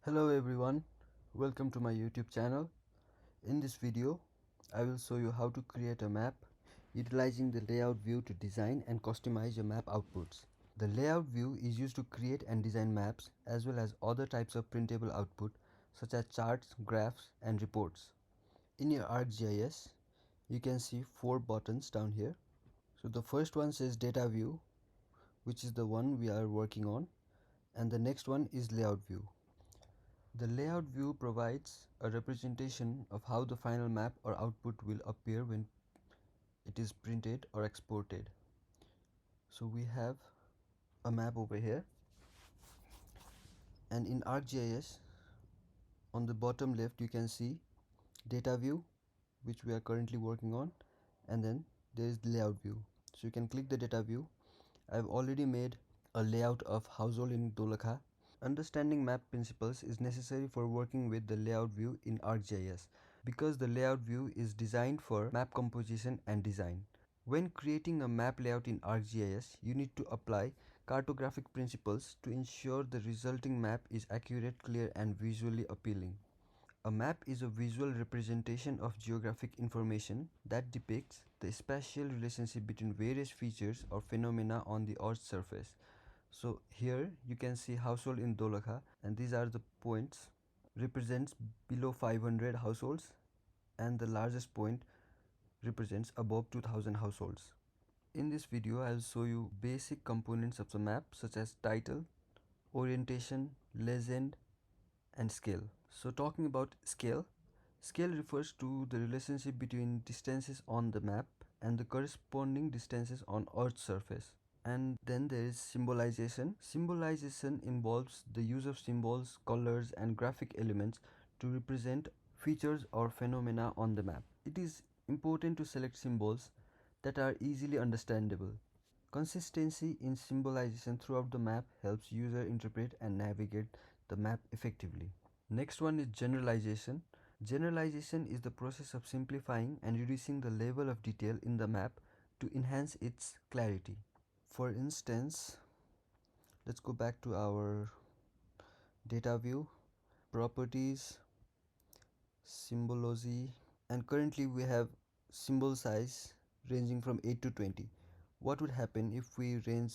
Hello everyone, welcome to my YouTube channel. In this video, I will show you how to create a map utilizing the layout view to design and customize your map outputs. The layout view is used to create and design maps as well as other types of printable output such as charts, graphs and reports. In your ArcGIS, you can see 4 buttons down here. So the first one says data view, which is the one we are working on, and the next one is layout view. The layout view provides a representation of how the final map or output will appear when it is printed or exported. So we have a map over here, and in ArcGIS on the bottom left you can see data view, which we are currently working on, and then there is layout view. So you can click the data view. I've already made a layout of household in Dolakha. Understanding map principles is necessary for working with the layout view in ArcGIS because the layout view is designed for map composition and design. When creating a map layout in ArcGIS, you need to apply cartographic principles to ensure the resulting map is accurate, clear, and visually appealing. A map is a visual representation of geographic information that depicts the spatial relationship between various features or phenomena on the Earth's surface. So here you can see household in Dolakha, and these are the points represents below 500 households, and the largest point represents above 2000 households. In this video I'll show you basic components of the map such as title, orientation, legend and scale. So talking about scale, scale refers to the relationship between distances on the map and the corresponding distances on Earth's surface. And then there is symbolization. Symbolization involves the use of symbols, colors and graphic elements to represent features or phenomena on the map. It is important to select symbols that are easily understandable. Consistency in symbolization throughout the map helps user interpret and navigate the map effectively. Next one is generalization. Generalization is the process of simplifying and reducing the level of detail in the map to enhance its clarity. For instance, let's go back to our data view, properties, symbology, and currently we have symbol size ranging from 8 to 20. What would happen if we range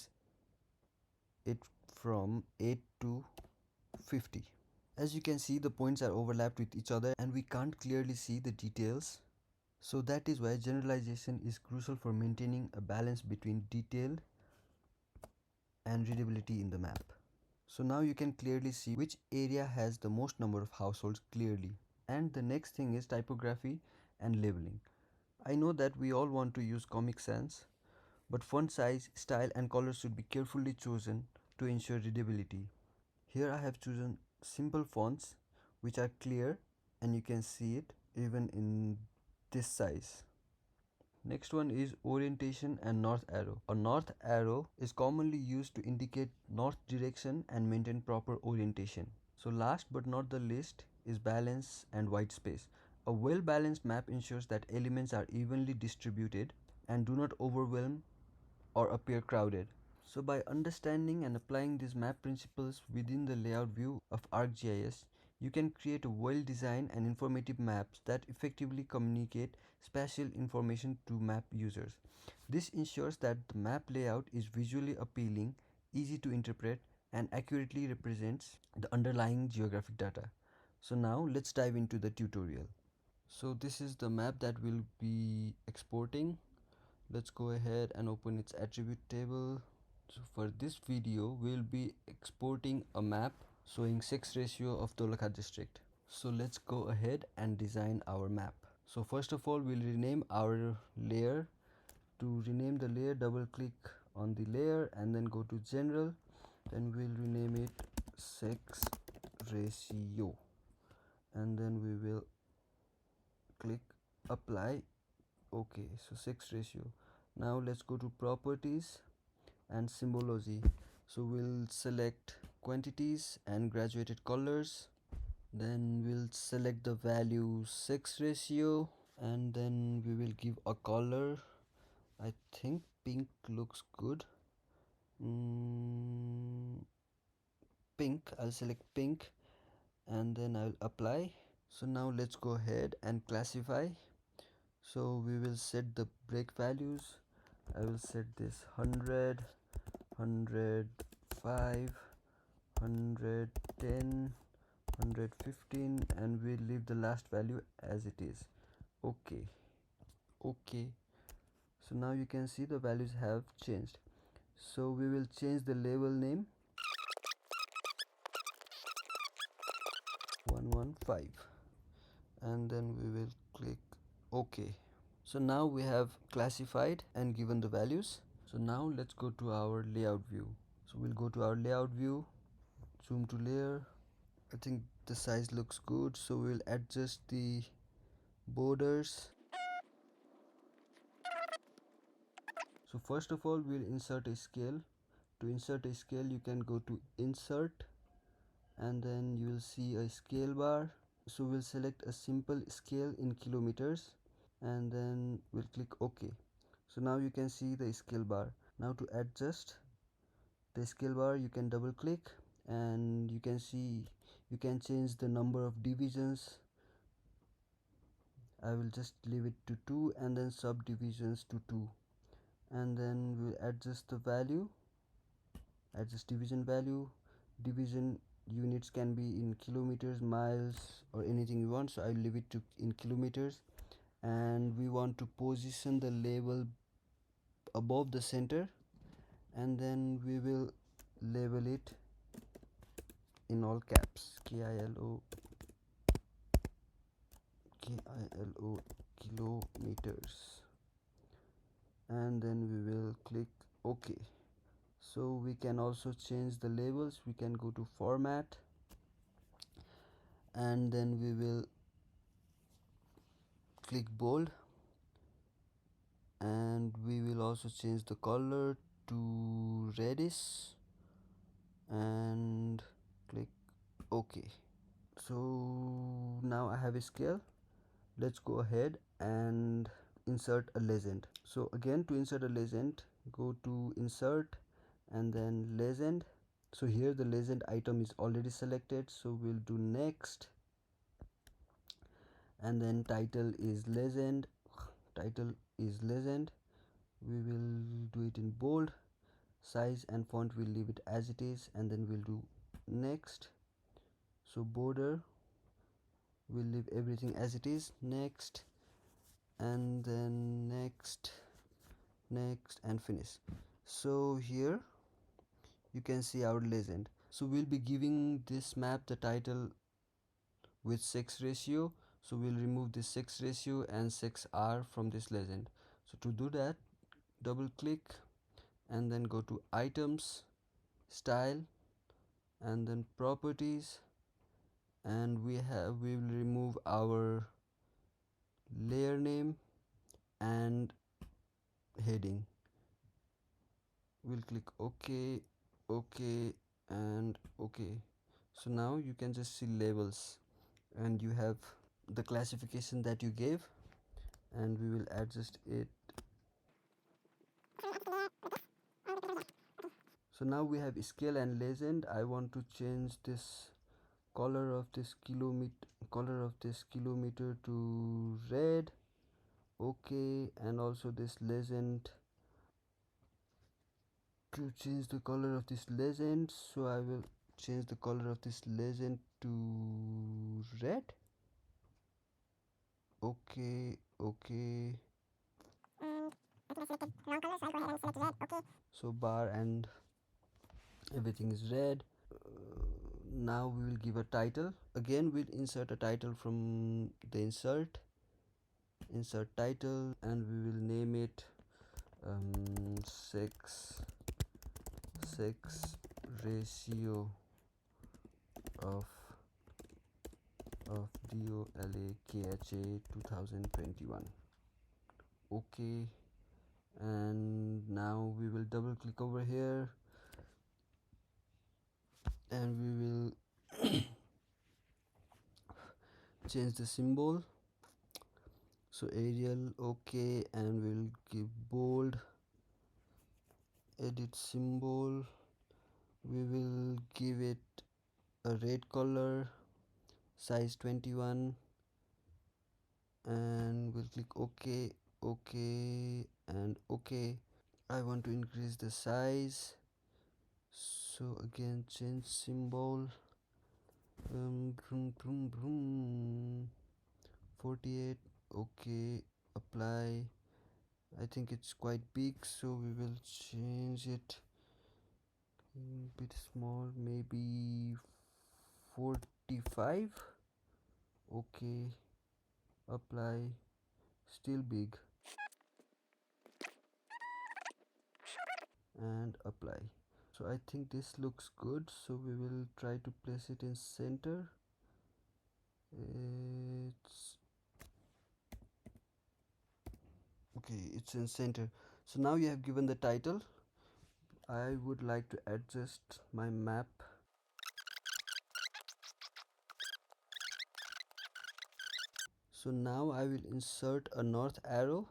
it from 8 to 50? As you can see, the points are overlapped with each other and we can't clearly see the details. So that is why generalization is crucial for maintaining a balance between detail and readability in the map. So now you can clearly see which area has the most number of households clearly. And the next thing is typography and labeling. I know that we all want to use Comic Sans, but font size, style and color should be carefully chosen to ensure readability. Here I have chosen simple fonts which are clear and you can see it even in this size. Next one is orientation and north arrow. A north arrow is commonly used to indicate north direction and maintain proper orientation. So last but not the least is balance and white space. A well balanced map ensures that elements are evenly distributed and do not overwhelm or appear crowded. So by understanding and applying these map principles within the layout view of ArcGIS, you can create a well-designed and informative maps that effectively communicate spatial information to map users. This ensures that the map layout is visually appealing, easy to interpret, and accurately represents the underlying geographic data. So now let's dive into the tutorial. So this is the map that we'll be exporting. Let's go ahead and open its attribute table. So for this video we'll be exporting a map showing sex ratio of Dolakha district. So let's go ahead and design our map. So first of all we'll rename our layer. To rename the layer, double click on the layer and then go to general. Then we'll rename it sex ratio and then we will click apply. Okay, so sex ratio. Now let's go to properties and symbology. So we'll select quantities and graduated colors. Then we'll select the value sex ratio and then we will give a color. I think pink looks good. Pink, I'll select pink and then I'll apply. So now let's go ahead and classify. So we will set the break values. I will set this 100, 105, 110, 115, and we'll leave the last value as it is. Okay. So now you can see the values have changed. So we will change the label name 115, and then we will click OK. So now we have classified and given the values. So now let's go to our layout view. So we'll go to our layout view, zoom to layer. I think the size looks good, so we'll adjust the borders. So first of all, we'll insert a scale. To insert a scale, you can go to insert, and then you will see a scale bar. So we'll select a simple scale in kilometers, and then we'll click OK. So now you can see the scale bar. Now to adjust the scale bar, you can double click, and you can see you can change the number of divisions. I will just leave it to 2, and then subdivisions to 2, and then we'll adjust the value, adjust division value. Division units can be in kilometers, miles, or anything you want, so I'll leave it to in kilometers. And we want to position the label above the center, and then we will label it in all caps, KILO kilometers, and then we will click OK. So we can also change the labels. We can go to format, and then we will click bold, and we will also change the color to reddish, and click OK. So now I have a scale. Let's go ahead and insert a legend. So again, to insert a legend, go to insert and then legend. So here the legend item is already selected, so we'll do next, and then title is legend. We will do it in bold. Size and font we'll leave it as it is, and then we'll do next. So border, we'll leave everything as it is, next, and then next, and finish. So here you can see our legend. So we'll be giving this map the title with 6 ratio. So we'll remove this 6 ratio and 6R from this legend. So to do that, double click and then go to items, style, and then properties, and we will remove our layer name and heading. We'll click OK, OK, and OK. So now you can just see labels, and you have the classification that you gave, and we will adjust it. So now we have scale and legend. I want to change this color of this kilometer to red. Okay, and also this legend, to change the color of this legend, so I will change the color of this legend to red. Okay, okay. So bar and everything is red. Now we will give a title. Again, we'll insert a title from the insert title, and we will name it 6 ratio of DOLAKHA 2021. Okay, and now we will double click over here, and we will change the symbol. So Arial, okay, and we'll give bold, edit symbol. We will give it a red color, size 21, and we'll click OK, OK, and OK. I want to increase the size, so again change symbol, vroom, vroom, vroom. 48, OK, apply. I think it's quite big, so we will change it a bit small, maybe 45. OK, apply. Still big, and apply. So I think this looks good, so we will try to place it in center. It's okay, it's in center. So now you have given the title. I would like to adjust my map. So now I will insert a north arrow.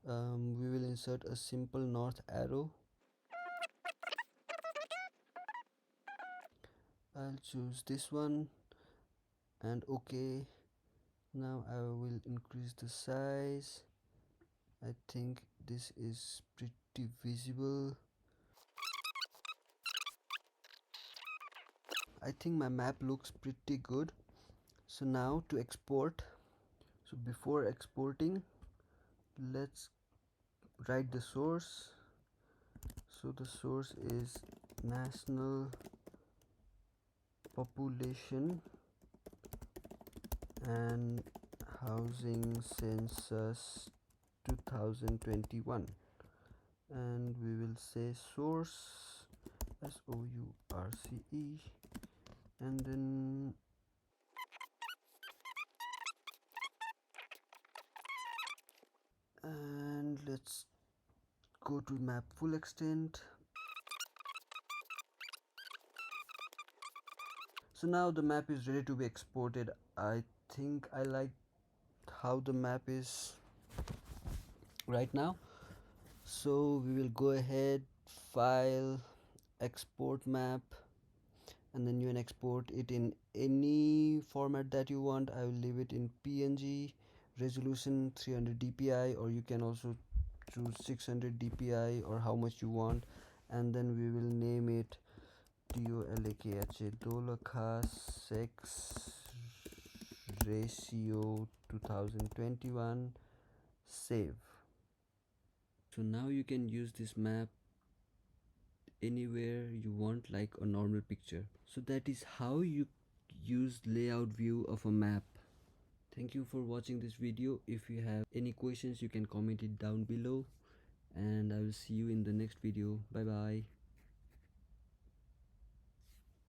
We will insert a simple north arrow. I'll choose this one, and OK. Now I will increase the size. I think this is pretty visible. I think my map looks pretty good. So now to export. So before exporting, let's write the source. So the source is national population and housing census 2021, and we will say source source, and then let's go to map full extent. So now the map is ready to be exported. I think I like how the map is right now. So we will go ahead, file, export map, and then you can export it in any format that you want. I will leave it in PNG, resolution 300 dpi, or you can also choose 600 dpi or how much you want, and then we will name it DOLAKHA Dolakha sex ratio 2021. Save. So now you can use this map anywhere you want, like a normal picture. So that is how you use layout view of a map. Thank you for watching this video. If you have any questions, you can comment it down below, and I will see you in the next video. Bye bye.